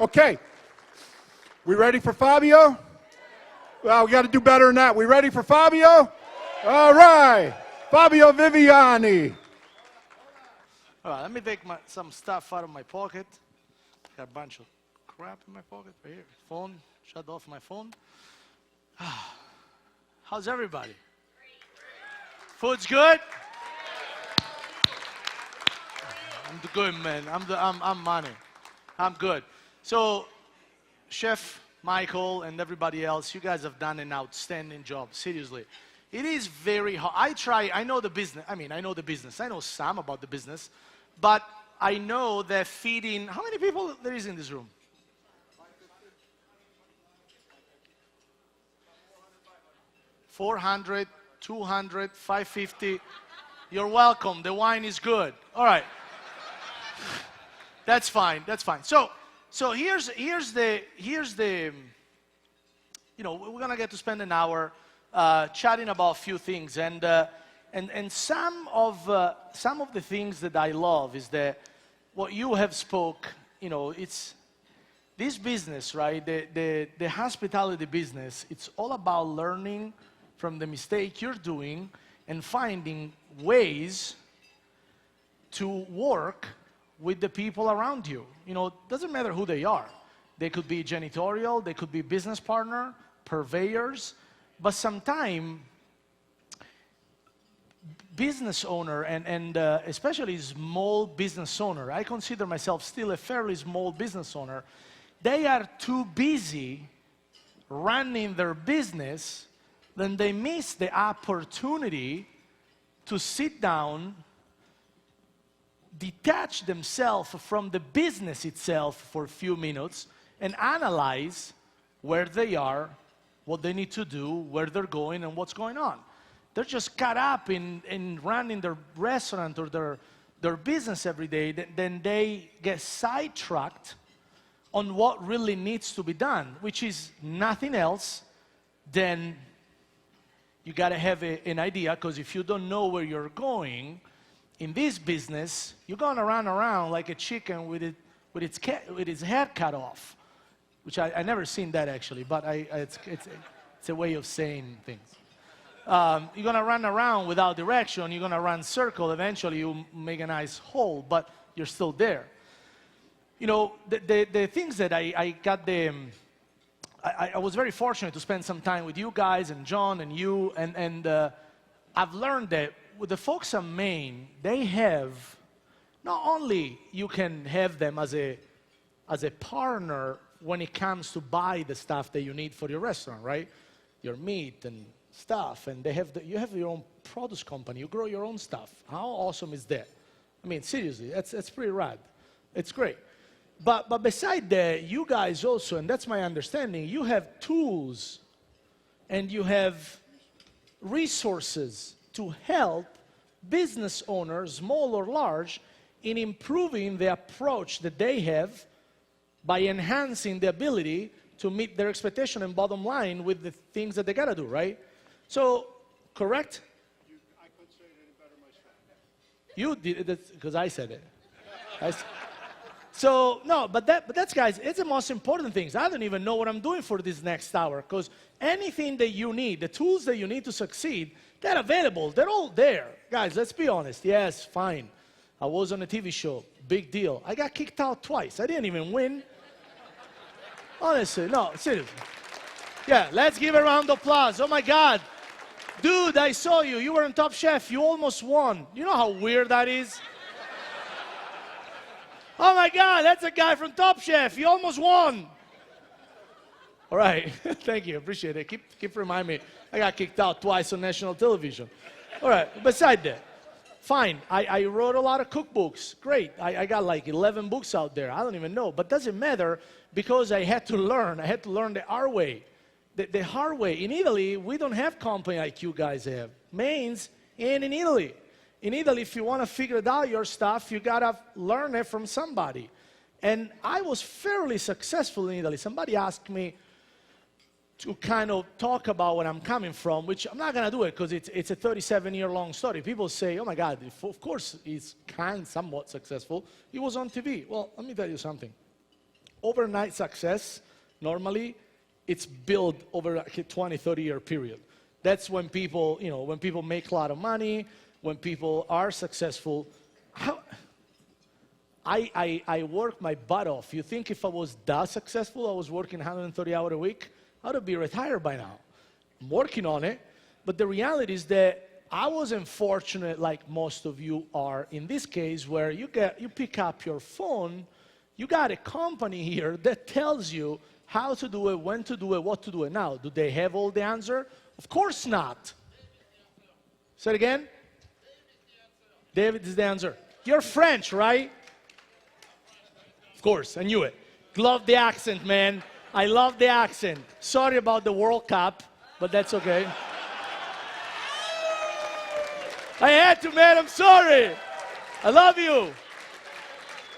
Okay. We ready for Fabio? Well, we got to do better than that. We ready for Fabio? All right. Fabio Viviani. All right, let me take some stuff out of my pocket. Got a bunch of crap in my pocket right here. Phone, shut off my phone. How's everybody? Food's good? I'm good, man. I'm money. I'm good. So, Chef Michael and everybody else, you guys have done an outstanding job, seriously. It is very hard. I know the business. I know the business. I know some about the business. But I know that feeding, how many people there is in this room? 400, 200, 550. You're welcome. The wine is good. All right. That's fine. That's fine. So here's the we're gonna get to spend an hour chatting about a few things, and some of the things that I love is that what you have spoke. It's this business, right? The hospitality business. It's all about learning from the mistake you're doing and finding ways to work with the people around you. Doesn't matter who they are. They could be janitorial, they could be business partner, purveyors, but sometimes business owner and especially small business owner, I consider myself still a fairly small business owner, they are too busy running their business, then they miss the opportunity to sit down, detach themselves from the business itself for a few minutes and analyze where they are, what they need to do, where they're going, and what's going on. They're just caught up in running their restaurant or their business every day, then they get sidetracked on what really needs to be done, which is nothing else than you got to have an idea, because if you don't know where you're going, in this business, you're going to run around like a chicken with its head cut off, which I never seen that actually, but it's a way of saying things. You're going to run around without direction. You're going to run circle. Eventually, you make a nice hole, but you're still there. The things that I got I was very fortunate to spend some time with you guys and John and you, and I've learned that with the folks in Maine, they have, not only you can have them as a partner when it comes to buy the stuff that you need for your restaurant, right? Your meat and stuff, and you have your own produce company, you grow your own stuff. How awesome is that? Seriously, that's pretty rad. It's great. But beside that, you guys also, and that's my understanding, you have tools and you have resources to help business owners, small or large, in improving the approach that they have by enhancing the ability to meet their expectation and bottom line with the things that they gotta do, right? So, correct? I couldn't say it any better myself. You did it because I said it. So, no, but that's, guys, it's the most important things. I don't even know what I'm doing for this next hour, because anything that you need, the tools that you need to succeed, they're available. They're all there. Guys, let's be honest. Yes, fine. I was on a TV show. Big deal. I got kicked out twice. I didn't even win. Honestly, no, seriously. Yeah, let's give a round of applause. Oh, my God. Dude, I saw you. You were on Top Chef. You almost won. You know how weird that is? Oh my God, that's a guy from Top Chef. He almost won. All right, thank you, appreciate it. Keep reminding me. I got kicked out twice on national television. All right, beside that, fine. I wrote a lot of cookbooks. Great, I got like 11 books out there. I don't even know, but doesn't matter because I had to learn. I had to learn the hard way. The hard way. In Italy, we don't have company like you guys have. Maine's in Italy. In Italy, if you want to figure it out your stuff, you got to learn it from somebody. And I was fairly successful in Italy. Somebody asked me to kind of talk about where I'm coming from, which I'm not going to do it because it's a 37-year-long story. People say, oh my God, of course he's somewhat successful. He was on TV. Well, let me tell you something. overnight success, normally, it's built over like a 20, 30-year period. That's when people, when people make a lot of money, when people are successful. I work my butt off. You think if I was that successful, I was working 130 hours a week, I would be retired by now. I'm working on it, but the reality is that I wasn't fortunate like most of you are in this case, where you pick up your phone, you got a company here that tells you how to do it, when to do it, what to do it. Now, do they have all the answer? Of course not. Say it again. David is the answer. You're French, right? Of course, I knew it. Love the accent, man. I love the accent. Sorry about the World Cup, but that's okay. I had to, man. I'm sorry. I love you.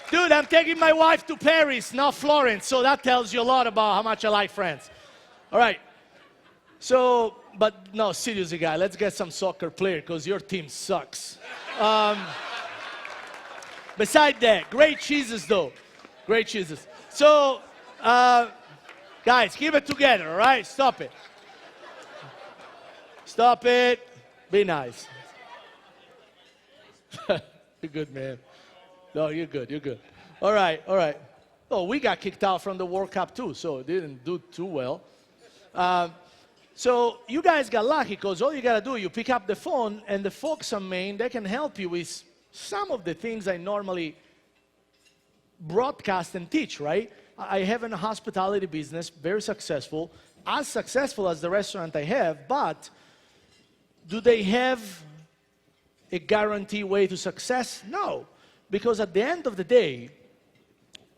Dude, I'm taking my wife to Paris, not Florence, so that tells you a lot about how much I like France. All right. So, but no, seriously, guy, let's get some soccer player because your team sucks. Besides that, great cheeses, though. Great cheeses. So, guys, keep it together, all right? Stop it. Stop it. Be nice. You're good, man. No, you're good, you're good. All right, all right. Oh, we got kicked out from the World Cup, too, so it didn't do too well. So you guys got lucky because all you got to do, you pick up the phone, and the folks on Maine, they can help you with some of the things I normally broadcast and teach, right? I have a hospitality business, very successful, as successful as the restaurant I have, but do they have a guaranteed way to success? No, because at the end of the day,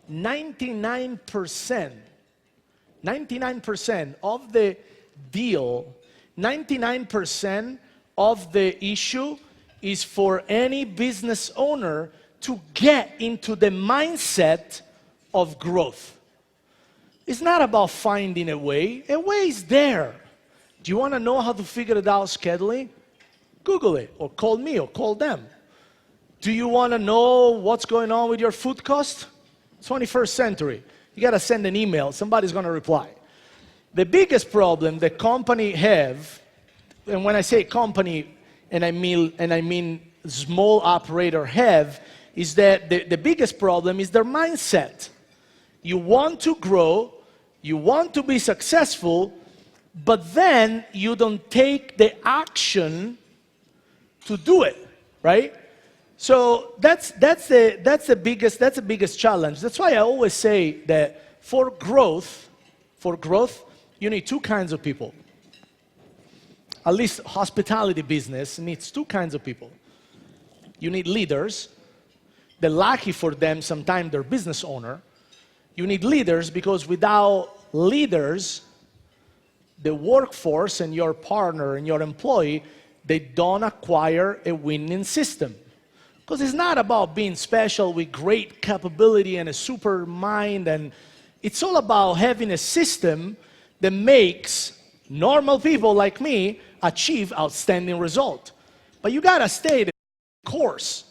99% of the deal, 99% of the issue is for any business owner to get into the mindset of growth. It's not about finding a way. A way is there. Do you want to know how to figure it out scheduling? Google it, or call me, or call them. Do you want to know what's going on with your food cost? 21st century. You got to send an email. Somebody's going to reply. The biggest problem the company have, and when I say company, and I mean small operator have, is that the biggest problem is their mindset. You want to grow, you want to be successful, but then you don't take the action to do it, right? So that's the biggest challenge. That's why I always say that for growth, you need two kinds of people. At least hospitality business needs two kinds of people. You need leaders. They're lucky for them, sometimes they're business owner. You need leaders because without leaders, the workforce and your partner and your employee, they don't acquire a winning system. Because it's not about being special with great capability and a super mind, and it's all about having a system that makes normal people like me achieve outstanding result. But you gotta stay the course.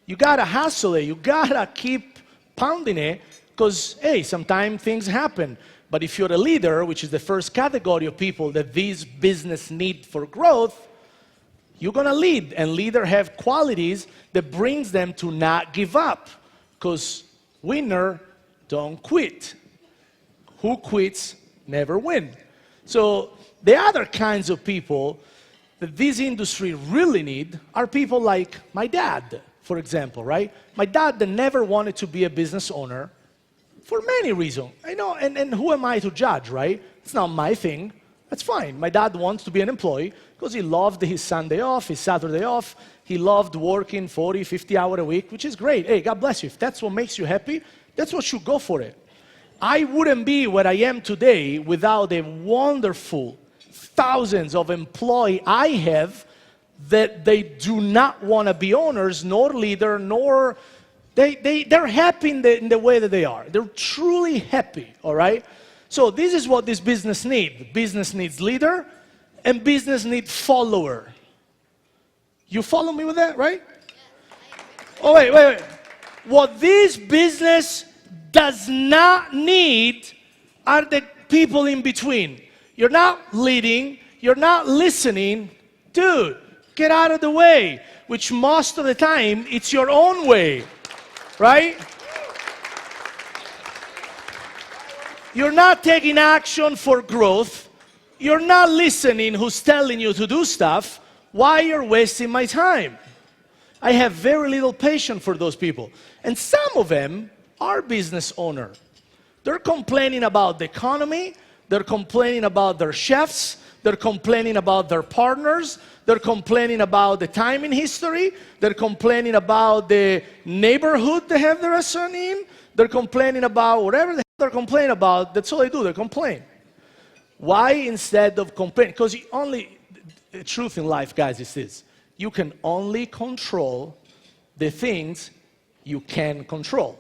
You gotta hustle it. You gotta keep pounding it because, hey, sometimes things happen. But if you're a leader, which is the first category of people that these business need for growth, you're gonna lead. And leaders have qualities that brings them to not give up. Because winner don't quit. Who quits never win. So the other kinds of people that this industry really need are people like my dad, for example, right? My dad that never wanted to be a business owner for many reasons. I know, and who am I to judge, right? It's not my thing. That's fine. My dad wants to be an employee because he loved his Sunday off, his Saturday off. He loved working 40, 50 hours a week, which is great. Hey, God bless you. If that's what makes you happy, that's what you go for it. I wouldn't be where I am today without the wonderful thousands of employees I have that they do not want to be owners, nor leader, nor they're happy in the way that they are. They're truly happy, all right? So this is what this business needs. Business needs leader, and business needs follower. You follow me with that, right? Oh, wait. What this business does not need are the people in between. You're not leading, you're not listening. Dude, get out of the way, which most of the time, it's your own way, right? You're not taking action for growth. You're not listening who's telling you to do stuff. Why you're wasting my time? I have very little patience for those people. And some of them are business owners. They're complaining about the economy. They're complaining about their chefs. They're complaining about their partners. They're complaining about the time in history. They're complaining about the neighborhood they have the restaurant in. They're complaining about whatever the hell they're complaining about. That's all they do. They complain. Why instead of complaining? Because the truth in life, guys, is this. You can only control the things you can control,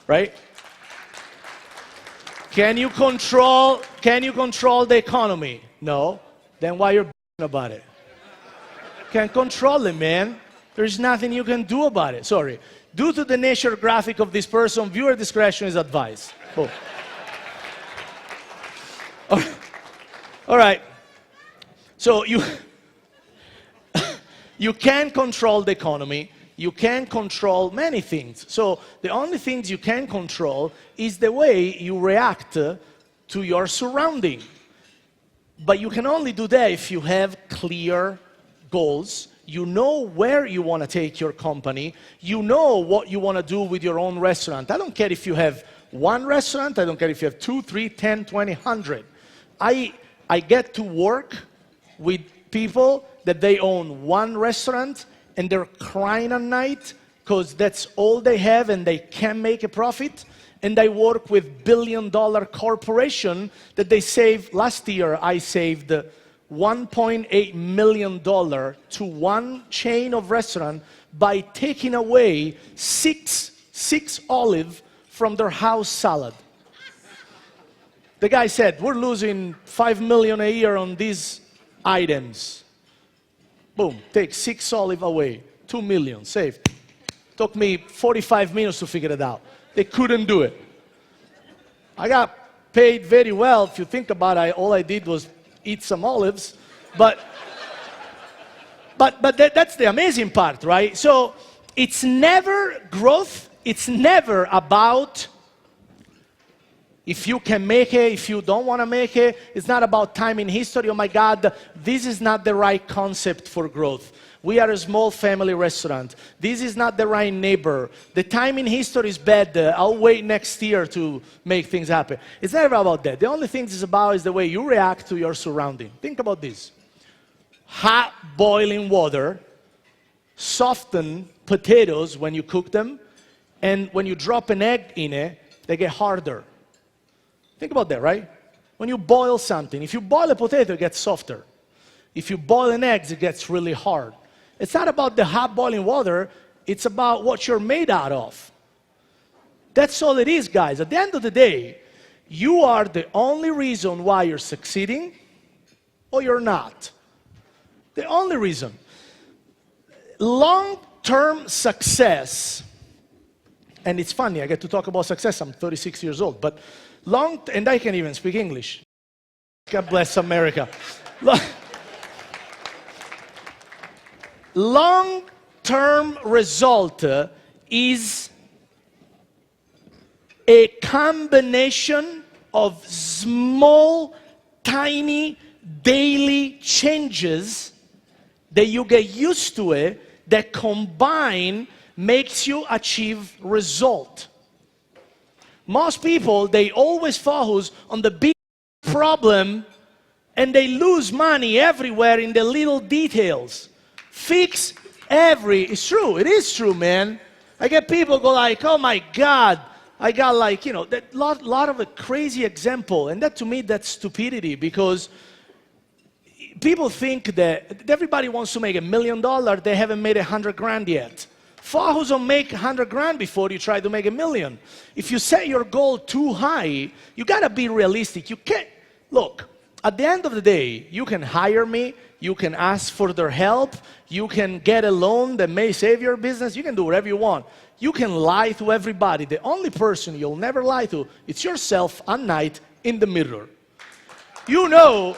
right? Can you control the economy? No. Then why you're about it? Can't control it, man. There's nothing you can do about it. Sorry. Due to the nature graphic of this person, viewer discretion is advised. Oh. All right. So you can control the economy. You can control many things. So the only things you can control is the way you react to your surrounding. But you can only do that if you have clear goals. You know where you want to take your company. You know what you want to do with your own restaurant. I don't care if you have one restaurant. I don't care if you have 2, 3, 10, 20, 100. I get to work with people that they own one restaurant and they're crying at night because that's all they have and they can't make a profit. And I work with billion-dollar corporation that they saved. Last year, I saved $1.8 million to one chain of restaurant by taking away six olive from their house salad. The guy said, we're losing $5 million a year on these items. Boom, take 6 olive away, 2 million, saved. Took me 45 minutes to figure it out. They couldn't do it. I got paid very well. If you think about it, all I did was eat some olives. But that's the amazing part, right? So it's never growth. It's never about if you can make it, if you don't want to make it. It's not about time in history. Oh my God, this is not the right concept for growth. We are a small family restaurant. This is not the right neighbor. The time in history is bad. I'll wait next year to make things happen. It's never about that. The only thing it's about is the way you react to your surrounding. Think about this. Hot boiling water, soften potatoes when you cook them, and when you drop an egg in it, they get harder. Think about that, right? When you boil something, if you boil a potato, it gets softer. If you boil an egg, it gets really hard. It's not about the hot boiling water, it's about what you're made out of. That's all it is, guys. At the end of the day, you are the only reason why you're succeeding or you're not. The only reason. Long-term success, and it's funny, I get to talk about success, I'm 36 years old, but and I can even speak English. God bless America. Long-term result is a combination of small, tiny, daily changes that you get used to it, that combine makes you achieve result. Most people, they always focus on the big problem and they lose money everywhere in the little details. Fix it's true, it is true, man. I get people go like, oh my God, I got like, that lot of a crazy example. And that to me, that's stupidity, because people think that everybody wants to make $1 million, they haven't made 100 grand yet. Focus on make 100 grand before you try to make $1 million. If you set your goal too high, you gotta be realistic. You can't, look, at the end of the day, you can hire me, You can ask for their help. You can get a loan that may save your business. You can do whatever you want. You can lie to everybody. The only person you'll never lie to, it's yourself at night in the mirror. You know,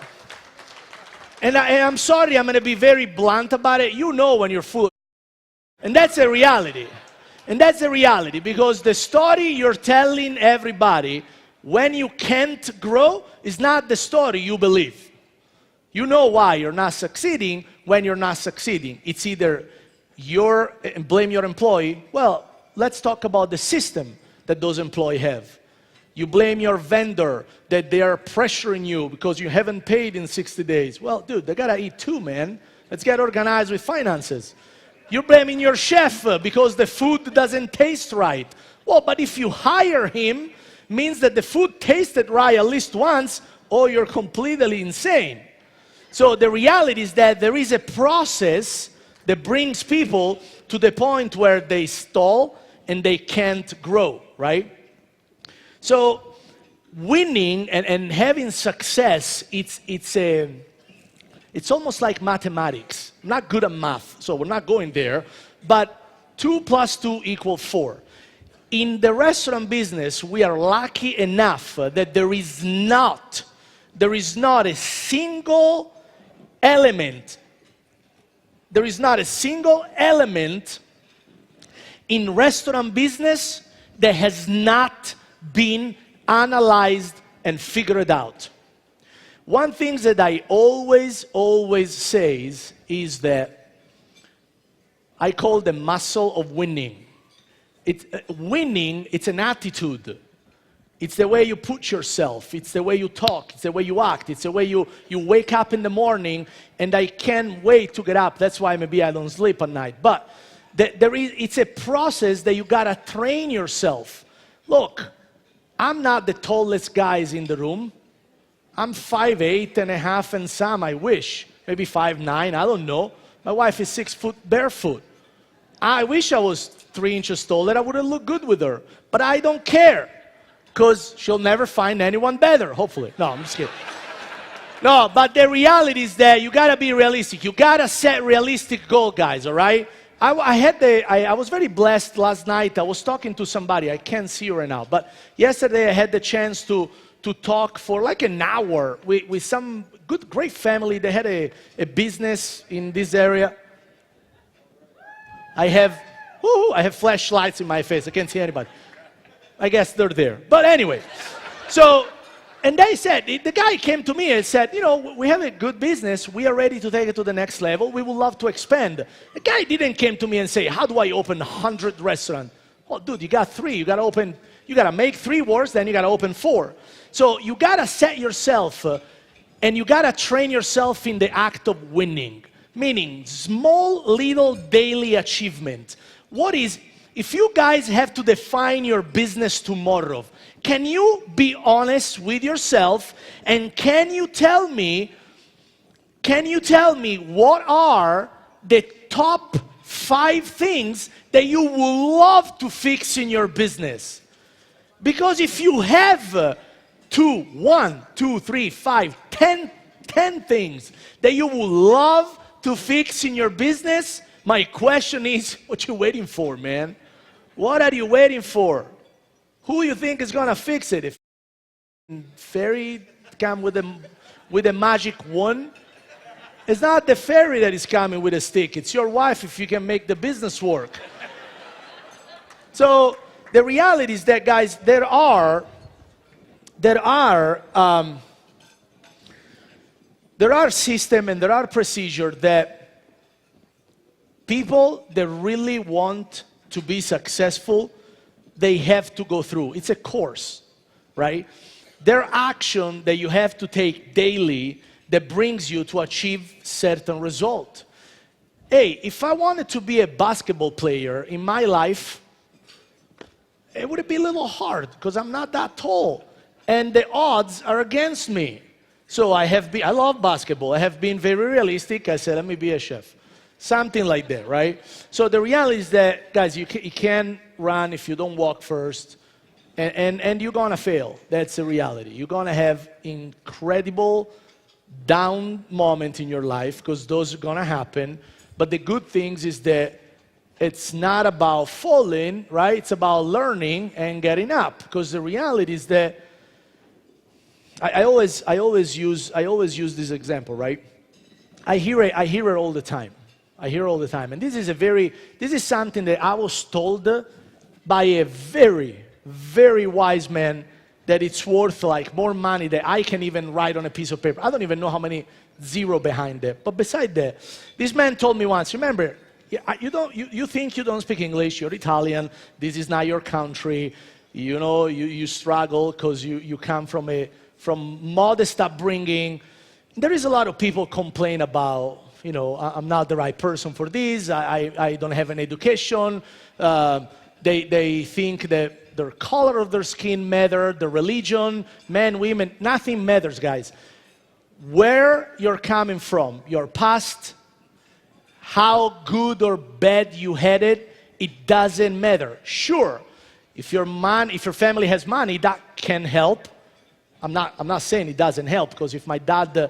and I'm sorry, I'm going to be very blunt about it. You know when you're full. And that's a reality. And that's a reality because the story you're telling everybody when you can't grow is not the story you believe. You know why you're not succeeding when you're not succeeding. It's either blame your employee. Well, let's talk about the system that those employees have. You blame your vendor that they are pressuring you because you haven't paid in 60 days. Well, dude, they gotta eat too, man. Let's get organized with finances. You're blaming your chef because the food doesn't taste right. Well, but if you hire him, means that the food tasted right at least once, or you're completely insane. So the reality is that there is a process that brings people to the point where they stall and they can't grow, right? So winning and having success, it's almost like mathematics. I'm not good at math, so we're not going there. But 2 + 2 = 4. In the restaurant business, we are lucky enough that there is not a single element. There is not a single element in restaurant business that has not been analyzed and figured out. One thing that I always say is that I call the muscle of winning. Winning, it's an attitude. It's the way you put yourself. It's the way you talk. It's the way you act. It's the way you wake up in the morning, and I can't wait to get up. That's why maybe I don't sleep at night. But it's a process that you got to train yourself. Look, I'm not the tallest guys in the room. I'm 5'8" and a half and some, I wish. Maybe 5'9", I don't know. My wife is 6 foot barefoot. I wish I was 3 inches taller. I wouldn't look good with her. But I don't care. Because she'll never find anyone better, hopefully. No, I'm just kidding. No, but the reality is that you gotta be realistic. You gotta set realistic goals, guys, all right? I was very blessed last night. I was talking to somebody. I can't see her right now. But yesterday I had the chance to talk for like an hour with some great family. They had a business in this area. I have flashlights in my face. I can't see anybody. I guess they're there. But anyway, and they said, the guy came to me and said, you know, we have a good business. We are ready to take it to the next level. We would love to expand. The guy didn't come to me and say, how do I open 100 restaurants? Well, dude, you got 3. You got to make 3 wars, then you got to open 4. So you got to set yourself and you got to train yourself in the act of winning, meaning small, little daily achievement. If you guys have to define your business tomorrow, can you be honest with yourself and can you tell me what are the top 5 things that you would love to fix in your business? Because if you have 1, 2, 3, 5, 10 things that you would love to fix in your business, my question is, what you waiting for, man? What are you waiting for? Who you think is gonna fix it? If fairy come with a magic wand, it's not the fairy that is coming with a stick. It's your wife if you can make the business work. So the reality is that, guys, there are systems and there are procedures that people that really want to be successful, they have to go through. It's a course, right? There are actions that you have to take daily that brings you to achieve certain result. Hey, if I wanted to be a basketball player in my life, it would be a little hard because I'm not that tall and the odds are against me. So I love basketball. I have been very realistic. I said, let me be a chef. Something like that, right? So the reality is that, guys, you can't run if you don't walk first, and you're gonna fail. That's the reality. You're gonna have incredible down moment in your life, because those are gonna happen. But the good things is that it's not about falling, right? It's about learning and getting up. Because the reality is that I always use this example, right? I hear it all the time. I hear it all the time. And this is something that I was told by a very, very wise man, that it's worth like more money than I can even write on a piece of paper. I don't even know how many zero behind it. But beside that, this man told me once, remember, you think you don't speak English, you're Italian, this is not your country, you know, you struggle because you come from modest upbringing. There is a lot of people complain about, you know, I'm not the right person for this, I don't have an education, they think that the color of their skin matters, the religion, men, women, nothing matters, guys. Where you're coming from, your past, how good or bad you had it, it doesn't matter. Sure, if your family has money, that can help. I'm not saying it doesn't help, because if my dad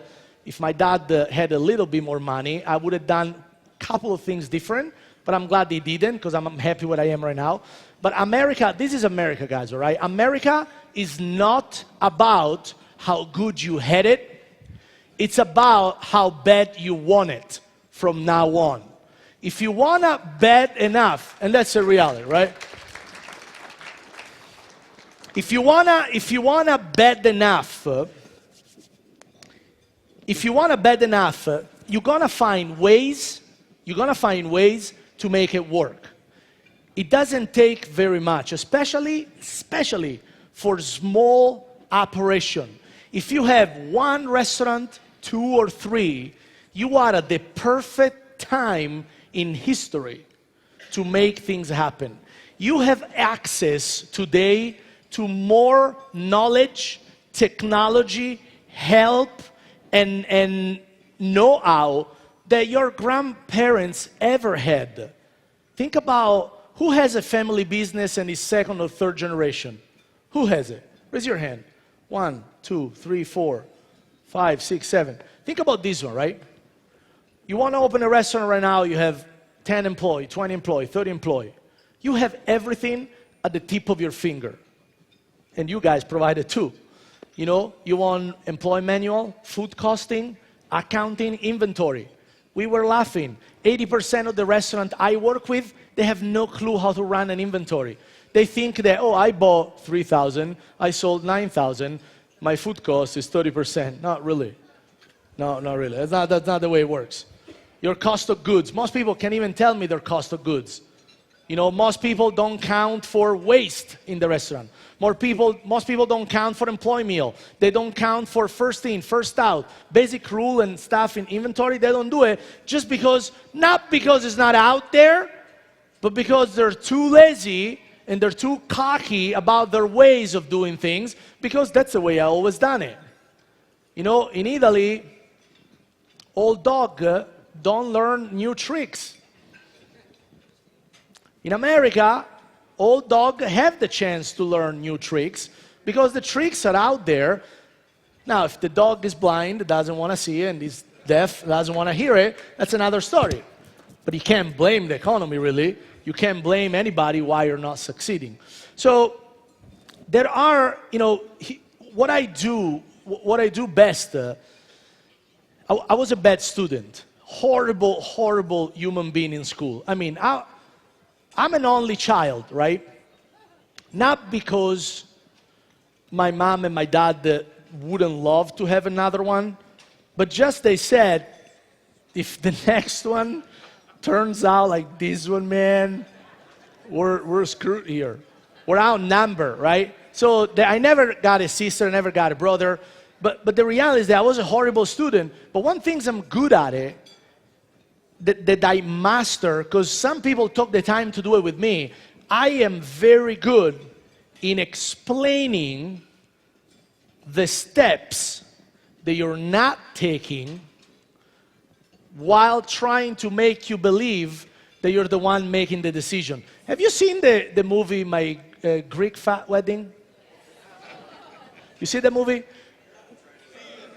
had a little bit more money, I would have done a couple of things different. But I'm glad he didn't, because I'm happy where I am right now. But America, this is America, guys, all right? America is not about how good you had it. It's about how bad you want it from now on. If you want it bad enough, and that's a reality, right? If you wanna bad enough, you're gonna find ways to make it work. It doesn't take very much, especially for small operation. If you have one restaurant, 2 or 3, you are at the perfect time in history to make things happen. You have access today to more knowledge, technology, help, and know-how that your grandparents ever had. Think about who has a family business and is 2nd or 3rd generation. Who has it? Raise your hand. 1, 2, 3, 4, 5, 6, 7. Think about this one, right? You want to open a restaurant right now, you have 10 employees, 20 employees, 30 employees. You have everything at the tip of your finger. And you guys provide it too. You know, you want employee manual, food costing, accounting, inventory. We were laughing. 80% of the restaurant I work with, they have no clue how to run an inventory. They think that, oh, I bought 3,000, I sold 9,000, my food cost is 30%. Not really. No, not really. That's not the way it works. Your cost of goods. Most people can't even tell me their cost of goods. You know, most people don't count for waste in the restaurant. Most people don't count for employee meal. They don't count for first in, first out. Basic rule and stuff in inventory, they don't do it just because, not because it's not out there, but because they're too lazy and they're too cocky about their ways of doing things, because that's the way I always done it. You know, in Italy, old dog don't learn new tricks. In America, old dog have the chance to learn new tricks because the tricks are out there. Now, if the dog is blind, doesn't want to see it, and is deaf, doesn't want to hear it, that's another story. But you can't blame the economy, really. You can't blame anybody why you're not succeeding. So there are, you know, what I do best. I was a bad student, horrible human being in school. I mean, I'm an only child, right? Not because my mom and my dad wouldn't love to have another one, but just they said, if the next one turns out like this one, man, we're screwed here. We're outnumbered, right? So I never got a sister, never got a brother, but the reality is that I was a horrible student. But one thing I'm good at it, that I master, because some people took the time to do it with me, I am very good in explaining the steps that you're not taking while trying to make you believe that you're the one making the decision. Have you seen the movie My Greek Fat Wedding? You see the movie?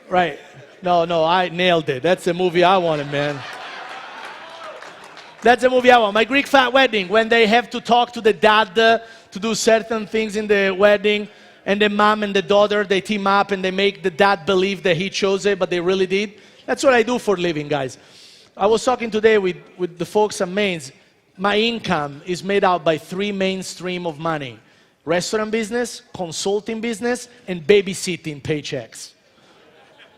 Right. No, I nailed it. That's the movie I wanted, man. That's the movie I want. My Greek fat wedding, when they have to talk to the dad to do certain things in the wedding, and the mom and the daughter, they team up and they make the dad believe that he chose it, but they really did. That's what I do for a living, guys. I was talking today with the folks at Mainz. My income is made out by 3 main streams of money: restaurant business, consulting business, and babysitting paychecks.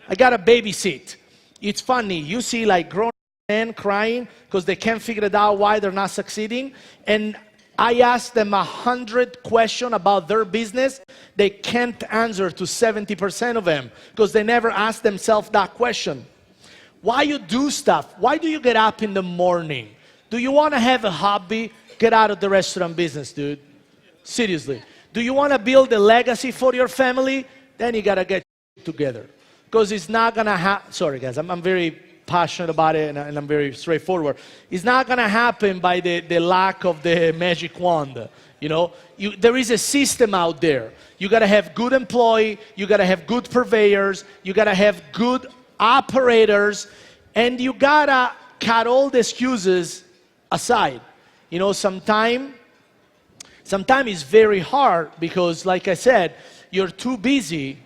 I got to babysit. It's funny. You see like grown men crying because they can't figure it out why they're not succeeding. And I ask them 100 questions about their business. They can't answer to 70% of them because they never ask themselves that question. Why you do stuff? Why do you get up in the morning? Do you want to have a hobby? Get out of the restaurant business, dude. Seriously. Do you want to build a legacy for your family? Then you got to get together. Because it's not going to happen. Sorry, guys. I'm very passionate about it, and I'm very straightforward. It's not going to happen by the lack of the magic wand. You know, there is a system out there. You got to have good employee. You got to have good purveyors. You got to have good operators. And you got to cut all the excuses aside. You know, sometimes it's very hard because, like I said, you're too busy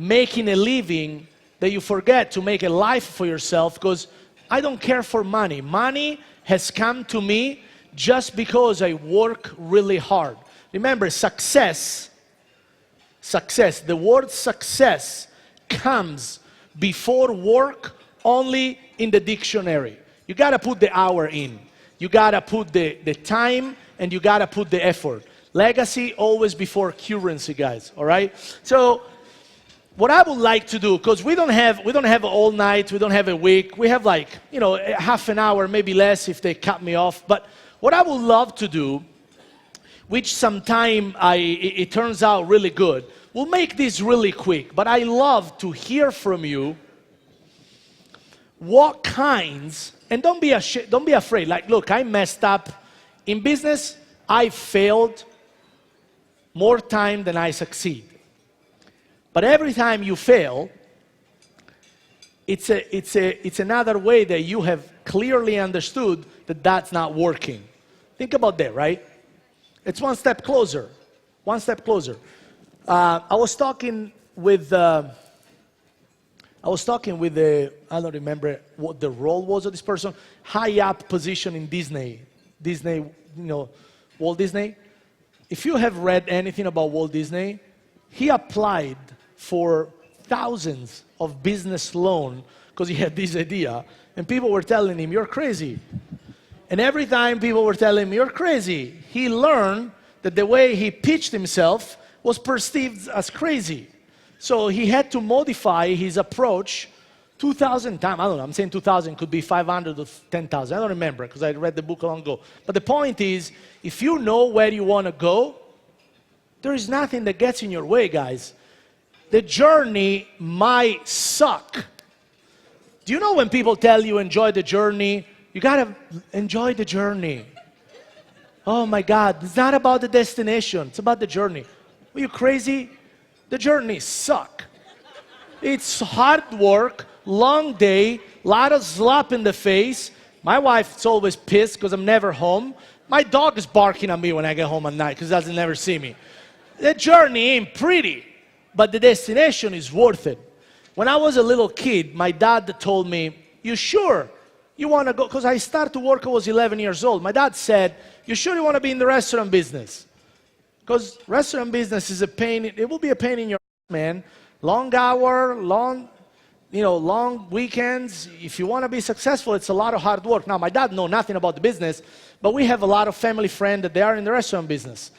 making a living that you forget to make a life for yourself. Because I don't care for money. Money has come to me just because I work really hard. Remember, success, the word success comes before work only in the dictionary. You got to put the hour in. You got to put the time, and you got to put the effort. Legacy always before currency, guys, all right? So what I would like to do, because we don't have all night, we don't have a week, we have like, you know, half an hour, maybe less if they cut me off. But what I would love to do, which sometime it turns out really good, we'll make this really quick, but I love to hear from you what kinds, and don't be afraid. Like, look, I messed up in business. I failed more time than I succeed. But every time you fail, it's another way that you have clearly understood that that's not working. Think about that, right? It's one step closer. One step closer. I was talking with the, I don't remember what the role was of this person, high up position in Disney, you know, Walt Disney. If you have read anything about Walt Disney, he applied for thousands of business loan because he had this idea, and people were telling him, you're crazy. And every time people were telling him, you're crazy, he learned that the way he pitched himself was perceived as crazy. So he had to modify his approach 2,000 times. I don't know, I'm saying 2,000, could be 500 or 10,000. I don't remember because I read the book long ago. But the point is, if you know where you want to go, there is nothing that gets in your way, guys. The journey might suck. Do you know when people tell you enjoy the journey? You got to enjoy the journey. Oh my God, it's not about the destination, it's about the journey. Are you crazy? The journey suck. It's hard work, long day, lot of slap in the face. My wife's always pissed because I'm never home. My dog is barking at me when I get home at night because he doesn't never see me. The journey ain't pretty, but the destination is worth it. When I was a little kid, my dad told me, you sure you want to go? Because I started to work, I was 11 years old. My dad said, you sure you want to be in the restaurant business? Because restaurant business is a pain, it will be a pain in your ass, man. Long hour, long weekends. If you want to be successful, it's a lot of hard work. Now, my dad knows nothing about the business, but we have a lot of family friends that they are in the restaurant business.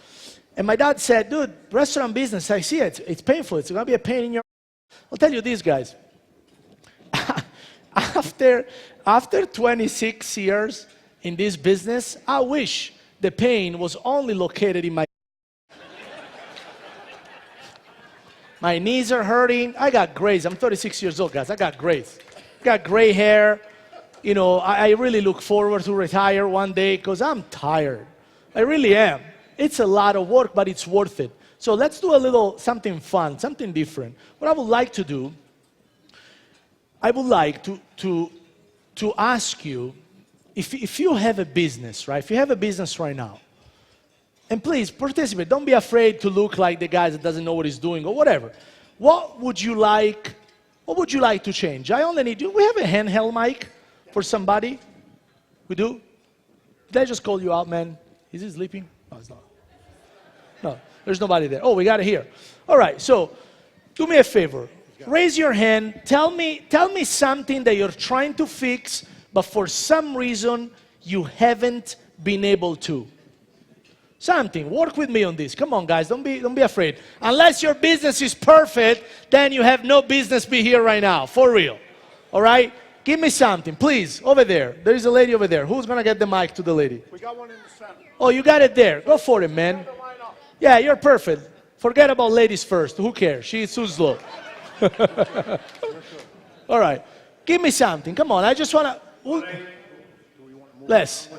And my dad said, dude, restaurant business, I see it. It's painful. It's going to be a pain in your... I'll tell you this, guys. After 26 years in this business, I wish the pain was only located in my... My knees are hurting. I got grays. I'm 36 years old, guys. I got grays. Got gray hair. You know, I really look forward to retire one day because I'm tired. I really am. It's a lot of work, but it's worth it. So let's do a little something fun, something different. What I would like to do, I would like to ask you, if you have a business, right? If you have a business right now, and please participate. Don't be afraid to look like the guy that doesn't know what he's doing or whatever. What would you like to change? I only need you. We have a handheld mic for somebody. We do? Did I just call you out, man? Is he sleeping? No, it's not. No, there's nobody there. Oh, we got it here. All right, so do me a favor. Raise your hand. Tell me something that you're trying to fix, but for some reason you haven't been able to. Something. Work with me on this. Come on, guys. Don't be afraid. Unless your business is perfect, then you have no business be here right now. For real. All right? Give me something, please. Over there. There is a lady over there. Who's going to get the mic to the lady? We got one in the center. Oh, you got it there. Go for it, man. Yeah, you're perfect. Forget about ladies first. Who cares? She's too slow. All right. Give me something. Come on. I just want to... Less.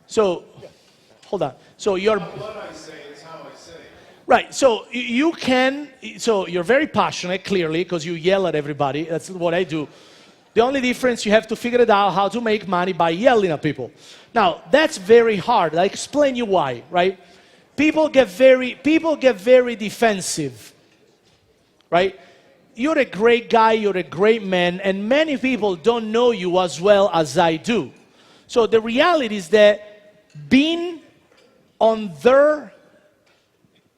So, hold on. So you're... Right, so you can, so you're very passionate, clearly, because you yell at everybody. That's what I do. The only difference, you have to figure it out how to make money by yelling at people. Now, that's very hard. I explain you why, right? People get very defensive, right? You're a great guy, you're a great man, and many people don't know you as well as I do. So the reality is that being on their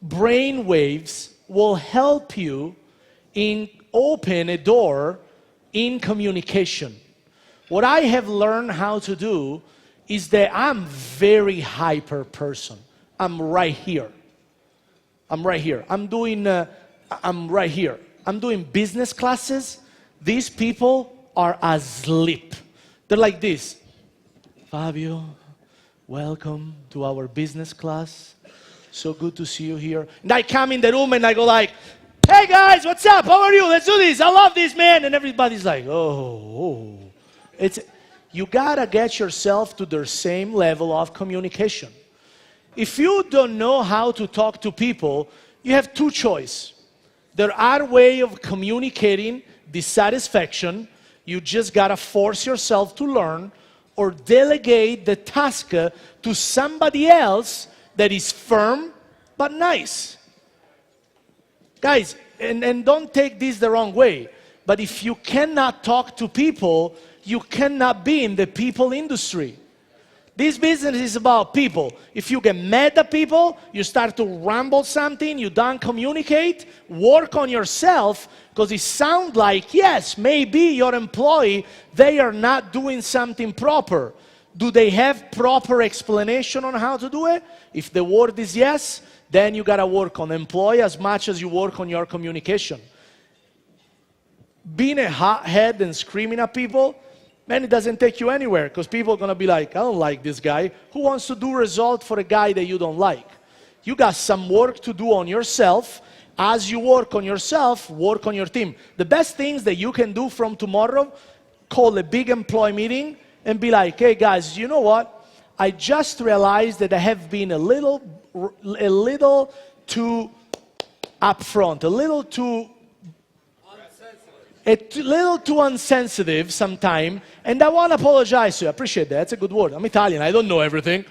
brain waves will help you in open a door in communication. What I have learned how to do is that I'm very hyper person. I'm right here. I'm right here. I'm right here. I'm doing business classes. These people are asleep. They're like this. Fabio, welcome to our business class. So good to see you here. And I come in the room and I go like, hey guys, what's up? How are you? Let's do this. I love this, man. And everybody's like, oh. You gotta get yourself to their same level of communication. If you don't know how to talk to people, you have two choices. There are ways of communicating dissatisfaction. You just gotta force yourself to learn, or delegate the task to somebody else that is firm but nice. Guys, and don't take this the wrong way, but if you cannot talk to people, you cannot be in the people industry. This business is about people. If you get mad at people, you start to ramble something, you don't communicate, work on yourself, because it sounds like, yes, maybe your employee, they are not doing something proper. Do they have proper explanation on how to do it? If the word is yes, then you gotta work on employee as much as you work on your communication. Being a hothead and screaming at people, man, it doesn't take you anywhere, because people are gonna be like, I don't like this guy. Who wants to do result for a guy that you don't like? You got some work to do on yourself. As you work on yourself, work on your team. The best things that you can do from tomorrow, call a big employee meeting and be like, hey guys, you know what? I just realized that I have been a little too upfront, a little too insensitive sometime, and I want to apologize to you. I appreciate that. That's a good word. I'm Italian. I don't know everything.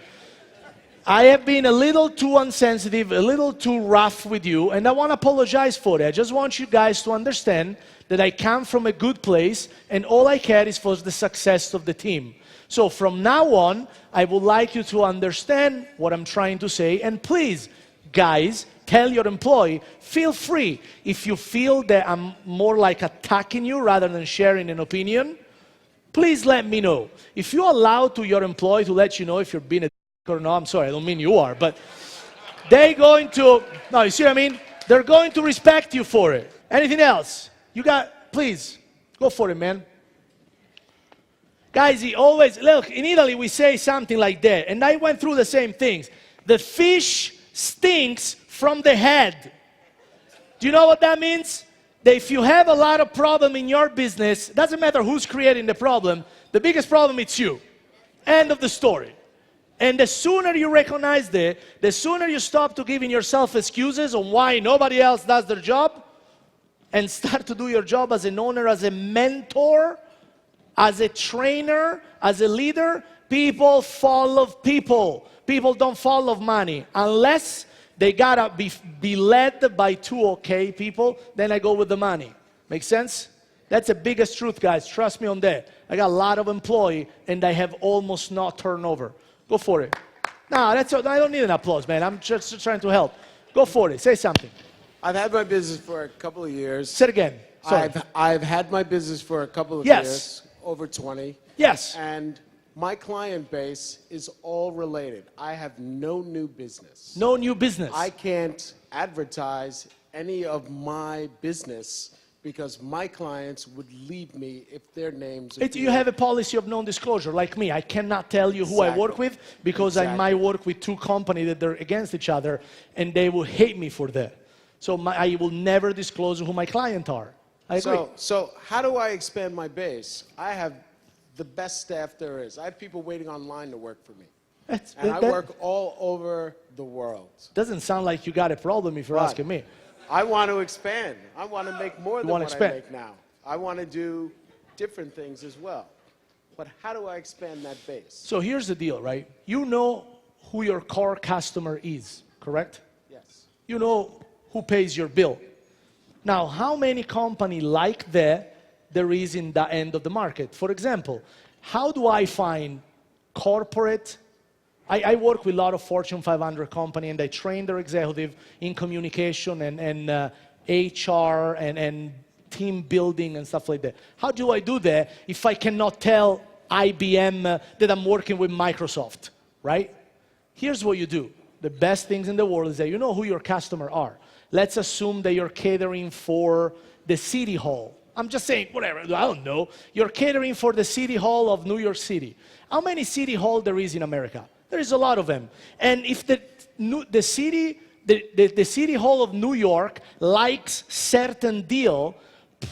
I have been a little too insensitive, a little too rough with you, and I want to apologize for it. I just want you guys to understand that I come from a good place, and all I care is for the success of the team. So from now on, I would like you to understand what I'm trying to say, and please, guys, tell your employee, feel free. If you feel that I'm more like attacking you rather than sharing an opinion, please let me know. If you allow to your employee to let you know if you're being a or no, I'm sorry, I don't mean you are, but they're going to, no, you see what I mean? They're going to respect you for it. Anything else? You got, please, go for it, man. Guys, he always, look, in Italy we say something like that, and I went through the same things. The fish stinks from the head. Do you know what that means? That if you have a lot of problem in your business, doesn't matter who's creating the problem, the biggest problem is you. End of the story. And the sooner you recognize that, the sooner you stop to giving yourself excuses on why nobody else does their job, and start to do your job as an owner, as a mentor, as a trainer, as a leader. People follow people. People don't follow money unless they gotta be led by two okay people. Then I go with the money. Make sense? That's the biggest truth, guys. Trust me on that. I got a lot of employee and I have almost no turnover. Go for it. No, I don't need an applause, man. I'm just trying to help. Go for it. Say something. I've had my business for a couple of years. Say it again. Sorry. I've had my business for a couple of Yes. years, over 20. Yes. And my client base is all related. I have no new business. No new business. I can't advertise any of my business because my clients would leave me if their names are You have a policy of non-disclosure, like me. I cannot tell you who I work with because I might work with two companies that they're against each other, and they will hate me for that. So I will never disclose who my clients are. I agree. So how do I expand my base? I have the best staff there is. I have people waiting online to work for me. And I work all over the world. Doesn't sound like you got a problem if you're Right. asking me. I want to expand. I want to make more than what expand. I make now. I want to do different things as well. But how do I expand that base? So here's the deal, right? You know who your core customer is, correct? Yes. You know who pays your bill. Now, how many companies like that there is in the end of the market? For example, how do I find corporate? I work with a lot of Fortune 500 companies, and I train their executive in communication and HR and team building and stuff like that. How do I do that if I cannot tell IBM that I'm working with Microsoft, right? Here's what you do. The best things in the world is that you know who your customers are. Let's assume that you're catering for the City Hall. I'm just saying, whatever, I don't know. You're catering for the City Hall of New York City. How many City Hall there is in America? There is a lot of them. And if the City Hall of New York likes certain deal,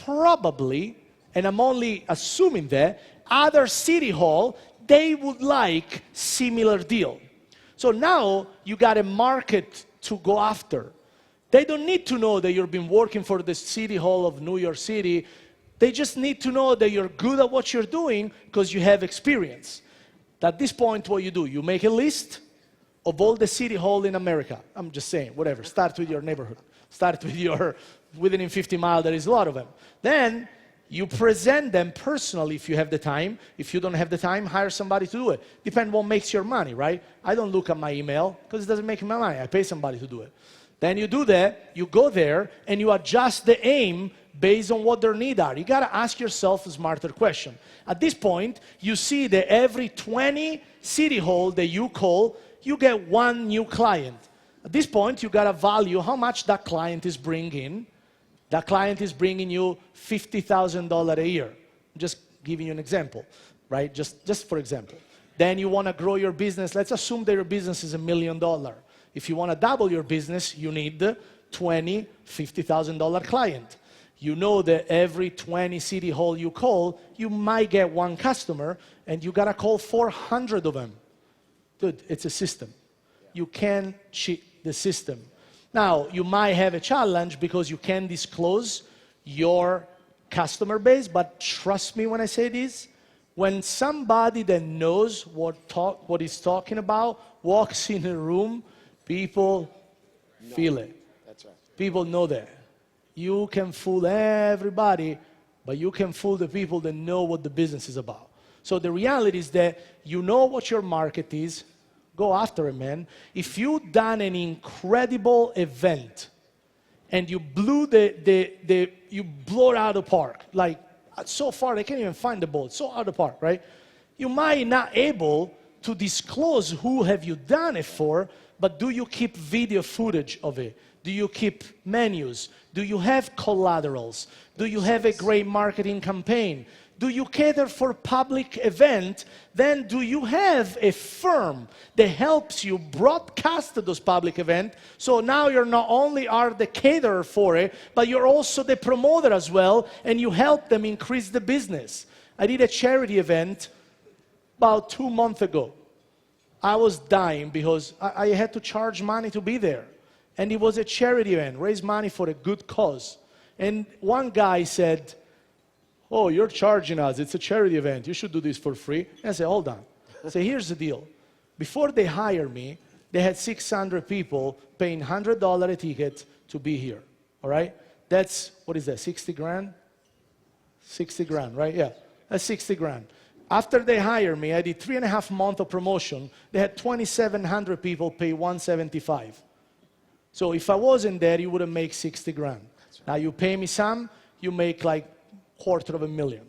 probably, and I'm only assuming that, other City Hall, they would like similar deal. So now you got a market to go after. They don't need to know that you've been working for the City Hall of New York City. They just need to know that you're good at what you're doing because you have experience. At this point, what you do, you make a list of all the City Hall in America. I'm just saying, whatever. Start with your neighborhood. Start with your, within 50 miles, there is a lot of them. Then you present them personally if you have the time. If you don't have the time, hire somebody to do it. Depends what makes your money, right? I don't look at my email because it doesn't make my money. I pay somebody to do it. Then you do that, you go there, and you adjust the aim based on what their needs are. You got to ask yourself a smarter question. At this point, you see that every 20 City Hall that you call, you get one new client. At this point, you got to value how much that client is bringing. That client is bringing you $50,000 a year. I'm just giving you an example, right? Just for example. Then you want to grow your business. Let's assume that your business is $1 million. If you want to double your business, you need $20,000, $50,000 client. You know that every 20 City Hall you call, you might get one customer, and you got to call 400 of them. Dude, it's a system. You can't cheat the system. Now, you might have a challenge because you can't disclose your customer base, but trust me when I say this, when somebody that knows what he's talking about walks in a room, people feel it. That's right. People know that. You can fool everybody, but you can fool the people that know what the business is about. So the reality is that you know what your market is. Go after it, man. If you've done an incredible event and you blew you blow it out of the park, like so far they can't even find the ball, so out of the park, right? You might not able to disclose who have you done it for, but do you keep video footage of it? Do you keep menus? Do you have collaterals? Do you have a great marketing campaign? Do you cater for public event? Then do you have a firm that helps you broadcast those public events? So now you're not only are the caterer for it, but you're also the promoter as well, and you help them increase the business. I did a charity event about 2 months ago. I was dying because I had to charge money to be there. And it was a charity event, raise money for a good cause. And one guy said, oh, you're charging us. It's a charity event. You should do this for free. And I said, hold on. I said, here's the deal. Before they hired me, they had 600 people paying $100 a ticket to be here. All right? That's, what is that, 60 grand? 60 grand, right? Yeah, that's 60 grand. After they hired me, I did 3.5 months of promotion. They had 2,700 people pay 175. So if I wasn't there, you wouldn't make 60 grand. Right. Now you pay me some, you make like $250,000.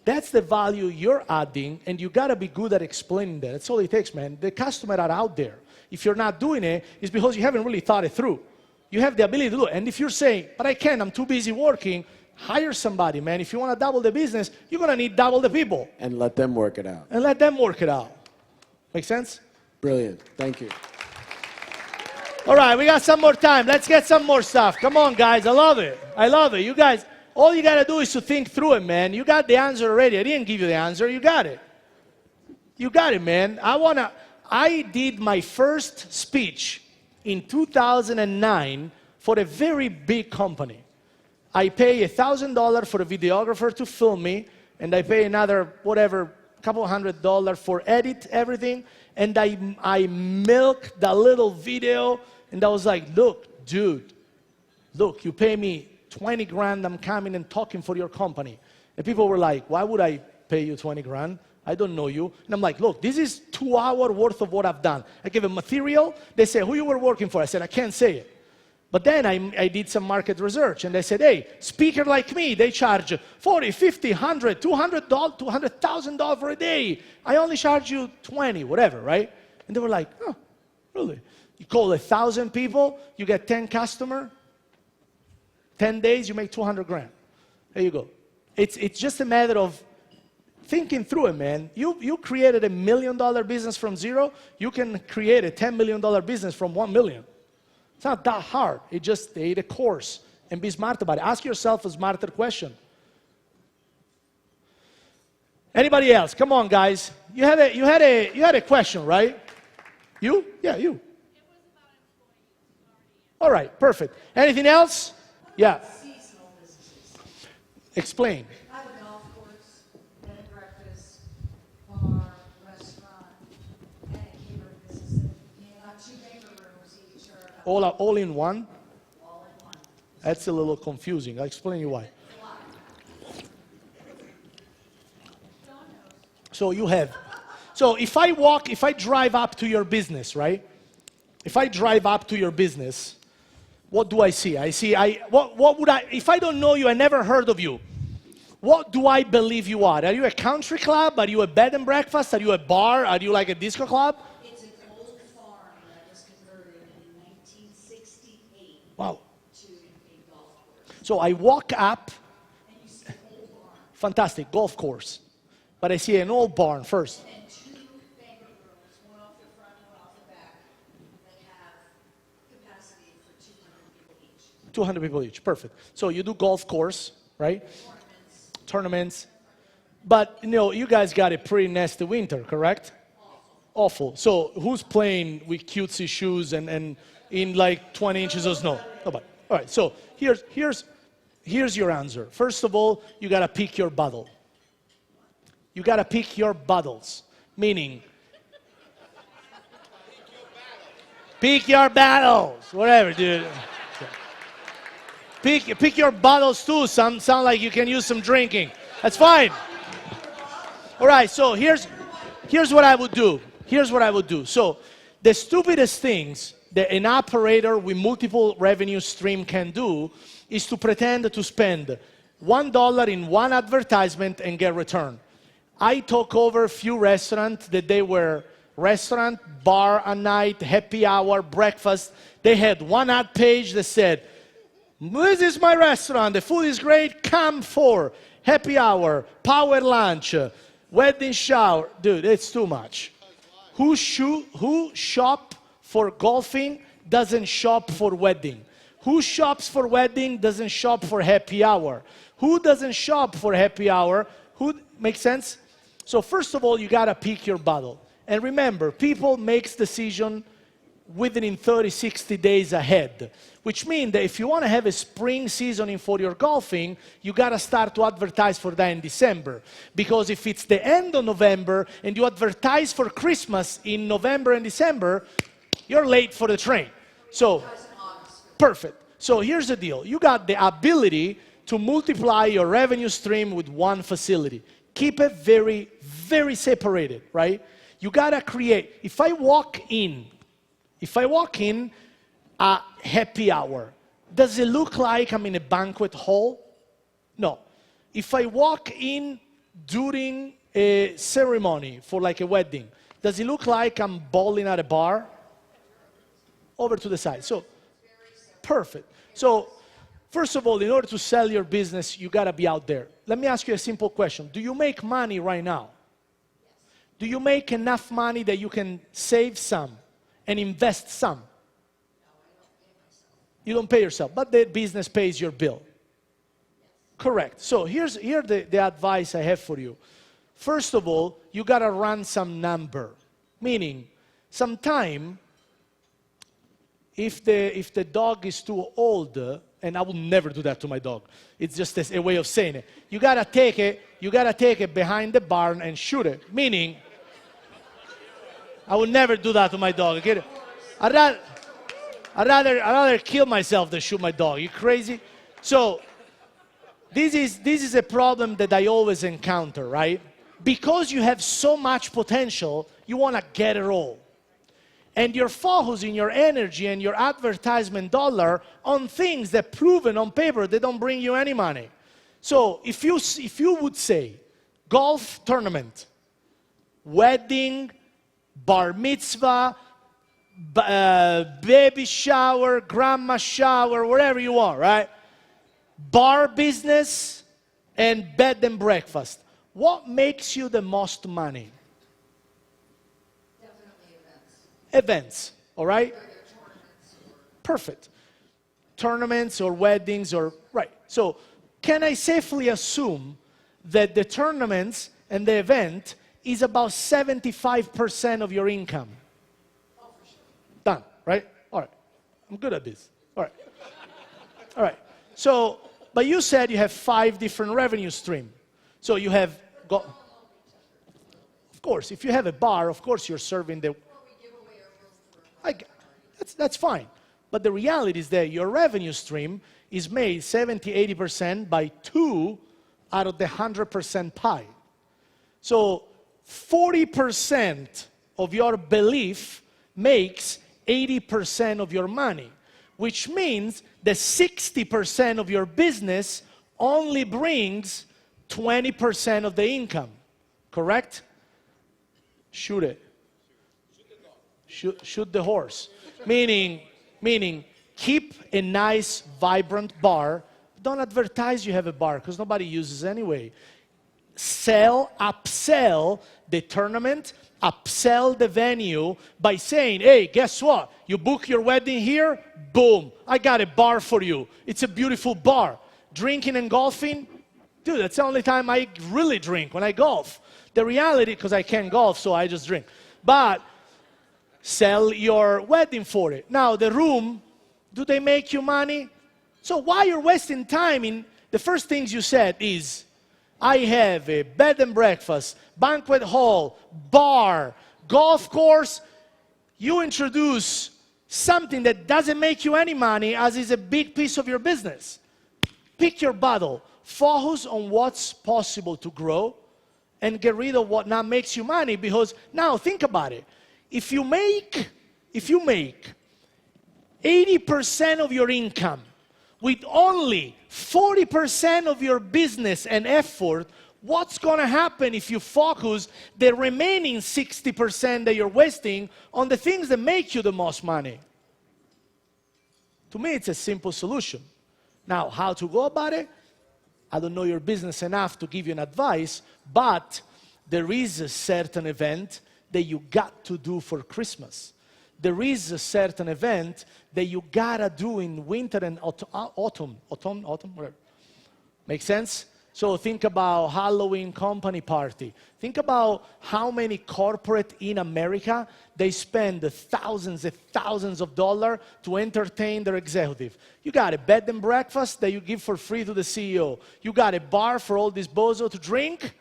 That's the value you're adding, and you gotta be good at explaining that. That's all it takes, man. The customers are out there. If you're not doing it, it's because you haven't really thought it through. You have the ability to do it. And if you're saying, but I can't, I'm too busy working, hire somebody, man. If you wanna double the business, you're gonna need double the people. And let them work it out. And let them work it out. Make sense? Brilliant. Thank you. All right, we got some more time. Let's get some more stuff. Come on, guys. I love it. I love it. You guys, all you got to do is to think through it, man. You got the answer already. I didn't give you the answer. You got it. You got it, man. I did my first speech in 2009 for a very big company. I pay $1,000 for a videographer to film me, and I pay another, whatever, couple $100 for edit everything, and I milked the little video, and I was like, look, dude, look, you pay me 20 grand, I'm coming and talking for your company. And people were like, why would I pay you 20 grand? I don't know you. And I'm like, look, this is 2 hours worth of what I've done. I give them material, they say, who you were working for? I said, I can't say it. But then I did some market research, and they said, hey, speaker like me, they charge $40, $50, $100, $200, $200,000 for a day. I only charge you 20, whatever, right? And they were like, oh, really? You call 1,000 people, you get 10 customers, 10 days, you make 200 grand. There you go. It's just a matter of thinking through it, man. You created $1 million business from zero, you can create a $10 million business from 1 million. It's not that hard. It just take a course and be smart about it. Ask yourself a smarter question. Anybody else? Come on, guys. You had a question, right? You? Yeah, you. It was about employees. All right, perfect. Anything else? Yeah. Seasonal businesses. Explain. I have a golf course, bed and breakfast, bar, restaurant, and a catering business. Not 2 banquet rooms each, or All in one? all in one. That's a little confusing. I'll explain you why. So you have. So if I drive up to your business, right? If I drive up to your business, what do I see? What would I, if I don't know you, I never heard of you, what do I believe you are? Are you a country club? Are you a bed and breakfast? Are you a bar? Are you like a disco club? It's an old farm that was converted in 1968 Wow. to a golf course. So I walk up, And you see an old barn fantastic, golf course. But I see an old barn first. and 2 banquet rooms, one off the front, one off the back, that have capacity for 200 people each. 200 people each, perfect. So you do golf course, right? Tournaments. But, you guys got a pretty nasty winter, correct? Awful. So who's playing with cutesy shoes and in like 20 inches of snow? Nobody. All right, so here's your answer. First of all, you got to pick your battle. You got to pick your battles, meaning pick your battles, whatever, dude. Pick your battles too. Sound like you can use some drinking. That's fine. All right, so here's what I would do. Here's what I would do. So the stupidest things that an operator with multiple revenue stream can do is to pretend to spend $1 in one advertisement and get return. I took over a few restaurants that they were restaurant, bar at night, happy hour, breakfast. They had one ad page that said, this is my restaurant, the food is great, come for happy hour, power lunch, wedding shower. Dude, it's too much. Who shop for golfing doesn't shop for wedding. Who shops for wedding doesn't shop for happy hour. Who doesn't shop for happy hour? Who, make sense? So first of all, you gotta pick your battle. And remember, people make decisions within 30, 60 days ahead, which means that if you want to have a spring season for your golfing, you got to start to advertise for that in December. Because if it's the end of November and you advertise for Christmas in November and December, you're late for the train. So, perfect. So here's the deal. You got the ability to multiply your revenue stream with one facility. Keep it very, very separated, right? You got to create. If I walk in a happy hour, does it look like I'm in a banquet hall? No. If I walk in during a ceremony for like a wedding, does it look like I'm bowling at a bar? Over to the side. So, perfect. So, first of all, in order to sell your business, you got to be out there. Let me ask you a simple question. Do you make money right now? Do you make enough money that you can save some and invest some? You don't pay yourself, but the business pays your bill. Correct. So here's the advice I have for you. First of all, you got to run some number. Meaning, sometime, if the dog is too old, and I will never do that to my dog. It's just a way of saying it. You got to take it behind the barn and shoot it. Meaning, I would never do that to my dog. Okay? I'd rather kill myself than shoot my dog. You crazy? So this is a problem that I always encounter, right? Because you have so much potential, you want to get it all. And you're focusing your energy and your advertisement dollar on things that proven on paper they don't bring you any money. So if you would say golf tournament, wedding, bar mitzvah, baby shower, grandma shower, whatever you want, right? Bar business and bed and breakfast. What makes you the most money? Definitely events. Events, all right? Whether tournaments or Perfect. Tournaments or weddings or, right. So can I safely assume that the tournaments and the event is about 75% of your income? oh, for sure. Done, right? All right. I'm good at this. All right. All right. So, but you said you have 5 different revenue streams. So you have got, of course, if you have a bar, of course you're serving the, Well, we give away our room for that's fine. But the reality is that your revenue stream is made 70, 80% by 2 out of the 100% pie. So 40% of your belief makes 80% of your money, which means that 60% of your business only brings 20% of the income. Correct? Shoot it. Shoot the horse. Meaning, keep a nice, vibrant bar. Don't advertise you have a bar because nobody uses it anyway. Upsell the tournament, upsell the venue by saying, hey, guess what? You book your wedding here, boom, I got a bar for you. It's a beautiful bar. Drinking and golfing, dude, that's the only time I really drink, when I golf. The reality, because I can't golf, so I just drink. But sell your wedding for it. Now, the room, do they make you money? So why you're wasting time in the first things you said is, I have a bed and breakfast, banquet hall, bar, golf course. You introduce something that doesn't make you any money as is a big piece of your business. Pick your battle. Focus on what's possible to grow and get rid of what not makes you money, because now think about it. If you make 80% of your income with only 40% of your business and effort, what's going to happen if you focus the remaining 60% that you're wasting on the things that make you the most money? To me, it's a simple solution. Now, how to go about it? I don't know your business enough to give you an advice, but there is a certain event that you got to do for Christmas. There is a certain event that you gotta do in winter and autumn, whatever. Make sense? So think about Halloween company party. Think about how many corporate in America, they spend thousands and thousands of dollars to entertain their executive. You got a bed and breakfast that you give for free to the CEO. You got a bar for all these bozo to drink.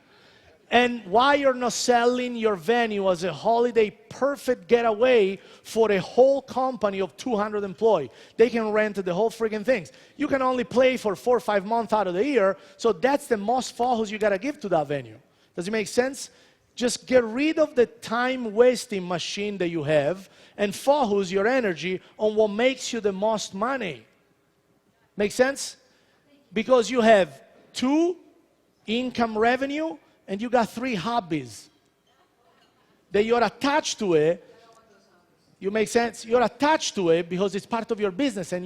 And why you're not selling your venue as a holiday perfect getaway for a whole company of 200 employees? They can rent the whole freaking things. You can only play for 4 or 5 months out of the year, so that's the most focus you gotta give to that venue. Does it make sense? Just get rid of the time-wasting machine that you have and focus your energy on what makes you the most money. Make sense? Because you have 2 income revenue, and you got 3 hobbies that you're attached to it. You make sense? You're attached to it because it's part of your business, and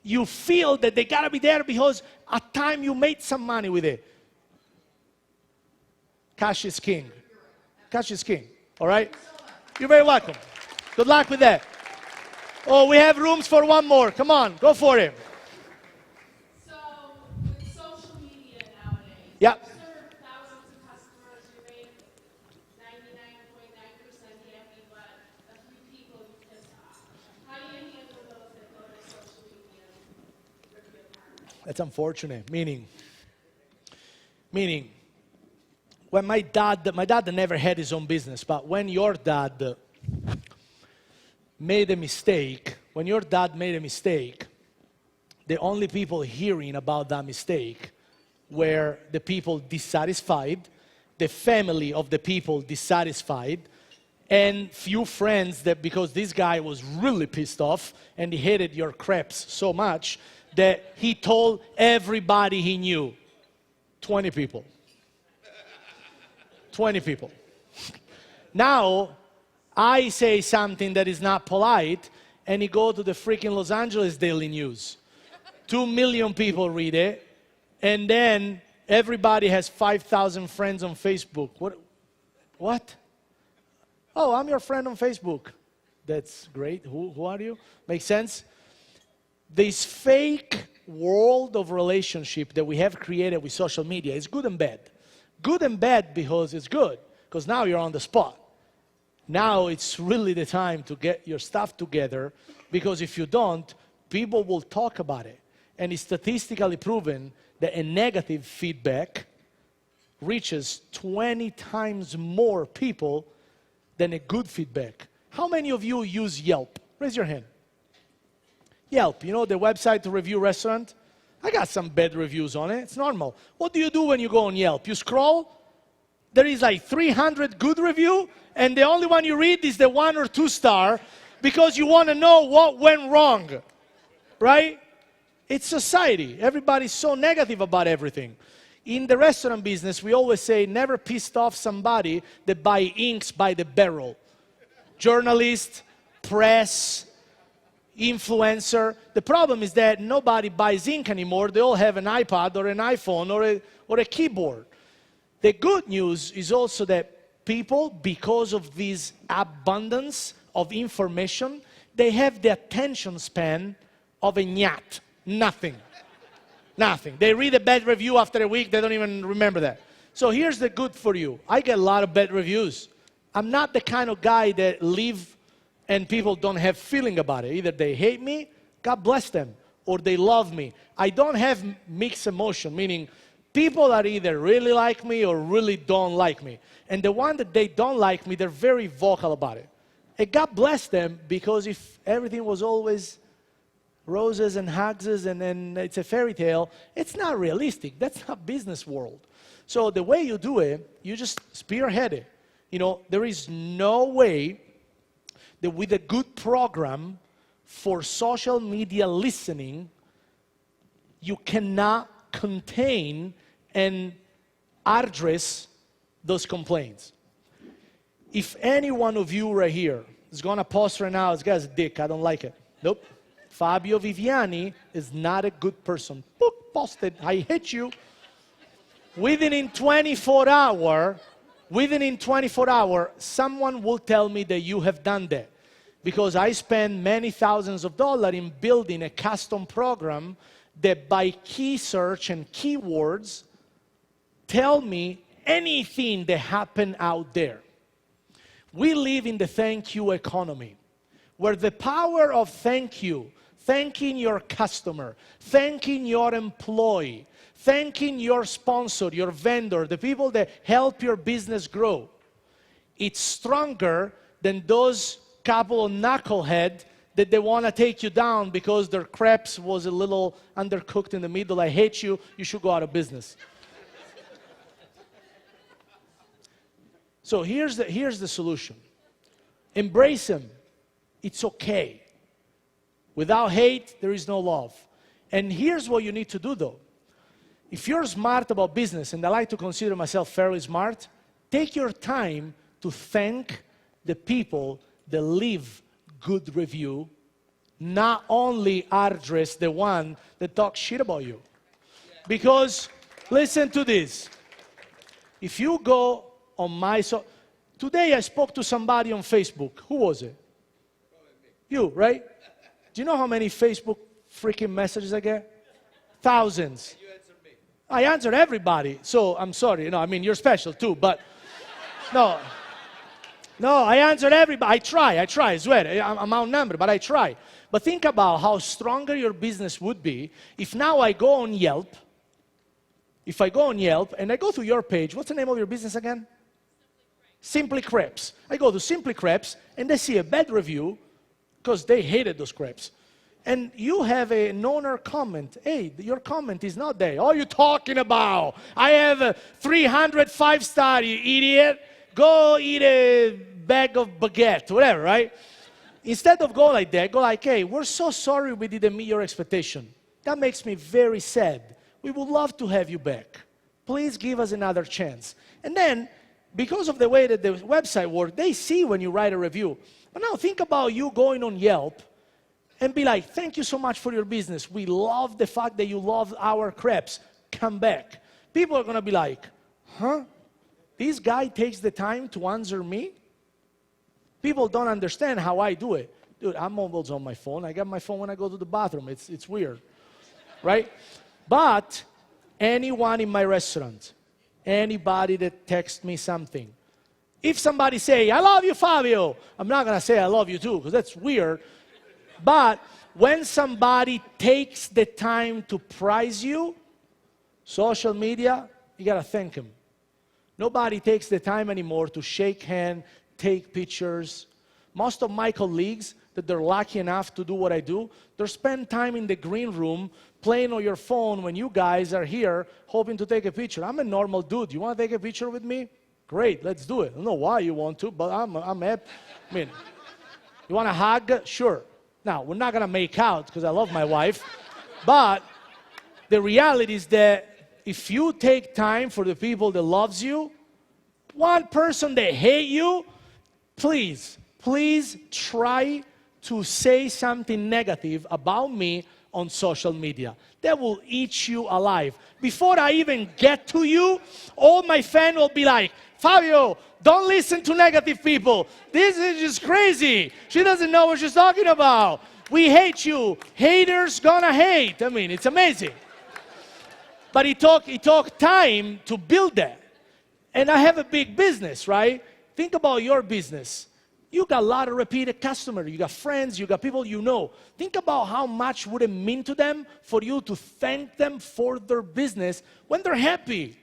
you feel that they gotta be there because at time you made some money with it. Cash is king. Cash is king, all right? You're very welcome. Good luck with that. Oh, we have rooms for one more. Come on, go for it. So, with social media nowadays, Yeah. you serve thousands of customers, you make 99.9% happy, but a few people you piss off. How do you handle those that go to social media and rip you apart? That's unfortunate. Meaning, when my dad never had his own business, but when your dad made a mistake, the only people hearing about that mistake were the people dissatisfied, the family of the people dissatisfied, and few friends that because this guy was really pissed off and he hated your crepes so much that he told everybody he knew. 20 people. 20 people. Now, I say something that is not polite, and he go to the freaking Los Angeles Daily News. 2 million people read it, and then everybody has 5,000 friends on Facebook. What? Oh, I'm your friend on Facebook. That's great. Who are you? Makes sense? This fake world of relationship that we have created with social media is good and bad. Good and bad because it's good, because now you're on the spot. Now it's really the time to get your stuff together, because if you don't, people will talk about it. And it's statistically proven that a negative feedback reaches 20 times more people than a good feedback. How many of you use Yelp? Raise your hand. Yelp, you know the website to review restaurant? I got some bad reviews on it. It's normal. What do you do when you go on Yelp? You scroll. There is like 300 good review, and the only one you read is the 1 or 2 star because you want to know what went wrong, right? It's society. Everybody's so negative about everything. In the restaurant business, we always say never pissed off somebody that buy inks by the barrel. Journalist, press, influencer. The problem is that nobody buys ink anymore. They all have an iPad or an iPhone or a keyboard. The good news is also that people, because of this abundance of information, they have the attention span of a gnat. Nothing. Nothing. They read a bad review after a week, they don't even remember that. So here's the good for you. I get a lot of bad reviews. I'm not the kind of guy that leave and people don't have feeling about it. Either they hate me, God bless them, or they love me. I don't have mixed emotion, meaning people are either really like me or really don't like me. And the one that they don't like me, they're very vocal about it. And God bless them, because if everything was always roses and hugs and then it's a fairy tale, it's not realistic. That's not business world. So the way you do it, you just spearhead it. You know, there is no way that with a good program for social media listening, you cannot contain and address those complaints. If any one of you right here is going to post right now, this guy's a dick, I don't like it. Nope. Fabio Viviani is not a good person. Boop, posted, I hate you. Within 24 hours, someone will tell me that you have done that. Because I spend many thousands of dollars in building a custom program that by key search and keywords tell me anything that happened out there. We live in the thank you economy, where the power of thank you, thanking your customer, thanking your employee, thanking your sponsor, your vendor, the people that help your business grow, it's stronger than those couple of knuckleheads that they want to take you down because their crepes was a little undercooked in the middle. I hate you. You should go out of business. So here's the solution. Embrace them. It's okay. Without hate, there is no love. And here's what you need to do, though. If you're smart about business, and I like to consider myself fairly smart, take your time to thank the people that leave good review, not only address the one that talks shit about you. Because, listen to this. If you go on my... Today I spoke to somebody on Facebook. Who was it? You, right? Do you know how many Facebook freaking messages I get? Thousands. You answer me. I answered everybody. So I'm sorry. No, I mean, you're special too, but no. No, I answered everybody. I try, I swear. I'm outnumbered, but I try. But think about how stronger your business would be if now I go on Yelp. If I go on Yelp and I go to your page, what's the name of your business again? Simply Crepes. I go to Simply Crepes and I see a bad review because they hated those crepes. And you have an owner comment. Hey, your comment is not there. What are you talking about? I have a 300 5-star, you idiot. Go eat a bag of baguette, whatever, right? Instead of go like that, go like, hey, we're so sorry we didn't meet your expectation. That makes me very sad. We would love to have you back. Please give us another chance. And then, because of the way that the website works, they see when you write a review. But now think about you going on Yelp and be like, thank you so much for your business. We love the fact that you love our crepes. Come back. People are going to be like, huh? This guy takes the time to answer me? People don't understand how I do it. Dude, I'm always on my phone. I got my phone when I go to the bathroom. It's weird, right? But anyone in my restaurant, anybody that texts me something, if somebody say, I love you, Fabio, I'm not going to say I love you too, because that's weird. But when somebody takes the time to prize you, social media, you got to thank him. Nobody takes the time anymore to shake hands, take pictures. Most of my colleagues that they're lucky enough to do what I do, they spend time in the green room playing on your phone when you guys are here hoping to take a picture. I'm a normal dude. You want to take a picture with me? Great, let's do it. I don't know why you want to, but I'm happy. I mean, you want a hug? Sure. Now, we're not going to make out because I love my wife, but the reality is that if you take time for the people that loves you, one person that hate you, please try to say something negative about me on social media. That will eat you alive. Before I even get to you, all my fans will be like, Fabio, don't listen to negative people. This is just crazy. She doesn't know what she's talking about. We hate you. Haters gonna hate. I mean, it's amazing. But it took time to build that. And I have a big business, right? Think about your business. You got a lot of repeated customers. You got friends. You got people you know. Think about how much would it mean to them for you to thank them for their business when they're happy.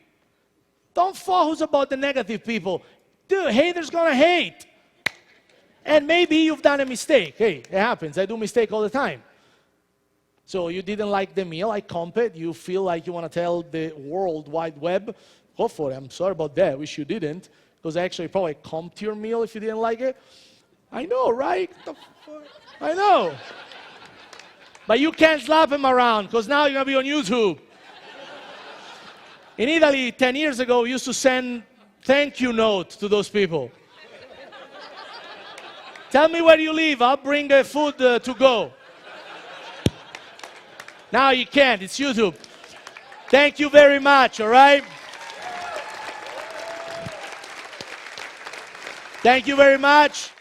Don't focus about the negative people. Dude, haters gonna hate. And maybe you've done a mistake. Hey, it happens. I do mistake all the time. So you didn't like the meal, I comp it. You feel like you want to tell the World Wide Web, go for it. I'm sorry about that. Wish you didn't. Because actually probably comped your meal if you didn't like it. I know, right? I know. But you can't slap him around because now you're going to be on YouTube. In Italy, 10 years ago, we used to send thank you note to those people. Tell me where you live. I'll bring food to go. Now you can't. It's YouTube. Thank you very much, all right? Thank you very much.